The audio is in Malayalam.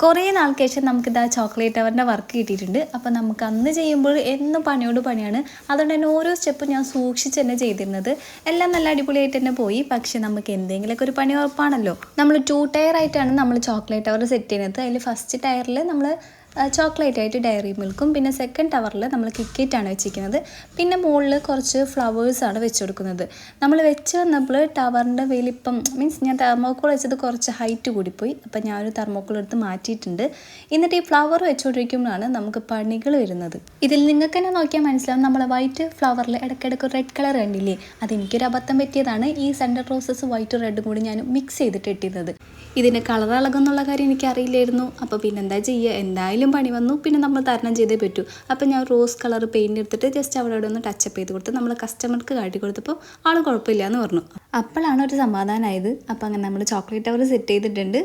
കുറേ നാൾക്ക് ശേഷം നമുക്കിതാ ചോക്ലേറ്റ് ടവറിൻ്റെ വർക്ക് കിട്ടിയിട്ടുണ്ട്. അപ്പോൾ നമുക്ക് അന്ന് ചെയ്യുമ്പോൾ എന്നും പണിയോട് പണിയാണ്. അതുകൊണ്ട് തന്നെ ഓരോ സ്റ്റെപ്പും ഞാൻ സൂക്ഷിച്ച് തന്നെ ചെയ്തിരുന്നത്. എല്ലാം നല്ല അടിപൊളിയായിട്ട് തന്നെ പോയി. പക്ഷേ നമുക്ക് എന്തെങ്കിലുമൊക്കെ ഒരു പണി ഉറപ്പാണല്ലോ. നമ്മൾ 2 ടയർ ആയിട്ടാണ് നമ്മൾ ചോക്ലേറ്റ് ടവർ സെറ്റ് ചെയ്യുന്നത്. അതിൽ ഫസ്റ്റ് ടയറിൽ നമ്മൾ ചോക്ലേറ്റ് ആയിട്ട് ഡയറി മിൽക്കും, പിന്നെ സെക്കൻഡ് ടവറിൽ നമ്മൾ കിക്കറ്റാണ് വെച്ചിരിക്കുന്നത്. പിന്നെ മുകളിൽ കുറച്ച് ഫ്ലവേഴ്സാണ് വെച്ച് കൊടുക്കുന്നത്. നമ്മൾ വെച്ച് വന്നപ്പോൾ ടവറിൻ്റെ വലിപ്പം മീൻസ് ഞാൻ തെർമോക്കോൾ വെച്ചത് കുറച്ച് ഹൈറ്റ് കൂടിപ്പോയി. അപ്പോൾ ഞാനൊരു തെർമോക്കോൾ എടുത്ത് മാറ്റിയിട്ടുണ്ട്. എന്നിട്ട് ഈ ഫ്ലവർ വെച്ചുകൊണ്ടിരിക്കുമ്പോഴാണ് നമുക്ക് പണികൾ വരുന്നത്. ഇതിൽ നിങ്ങൾക്ക് തന്നെ നോക്കിയാൽ മനസ്സിലാവും, നമ്മൾ വൈറ്റ് ഫ്ലവറിൽ ഇടയ്ക്കിടയ്ക്ക് റെഡ് കളർ കണ്ടില്ലേ, അതെനിക്കൊരു അബദ്ധം പറ്റിയതാണ്. ഈ സെൻറ്റർ റോസസ് വൈറ്റ് റെഡും കൂടി ഞാൻ മിക്സ് ചെയ്തിട്ട് ഇട്ടിരുന്നത്. ഇതിൻ്റെ കളർ ഇളകുന്നുള്ള കാര്യം എനിക്കറിയില്ലായിരുന്നു. അപ്പോൾ പിന്നെന്താ ചെയ്യുക, എന്തായാലും പണി വന്നു. പിന്നെ നമ്മൾ തരണം ചെയ്തേ പറ്റൂ. അപ്പോൾ ഞാൻ റോസ് കളർ പെയിൻറ് എടുത്തിട്ട് ജസ്റ്റ് അവിടെ ഒന്ന് ടച്ചപ്പ് ചെയ്ത് കൊടുത്ത് നമ്മൾ കസ്റ്റമർക്ക് കാട്ടി കൊടുത്തപ്പോൾ ആൾ കുഴപ്പമില്ല എന്ന് പറഞ്ഞു. അപ്പോഴാണ് ഒരു സമാധാനമായത്. അപ്പോൾ അങ്ങനെ നമ്മൾ ചോക്ലേറ്റ് ടവർ സെറ്റ് ചെയ്തിട്ടുണ്ട്.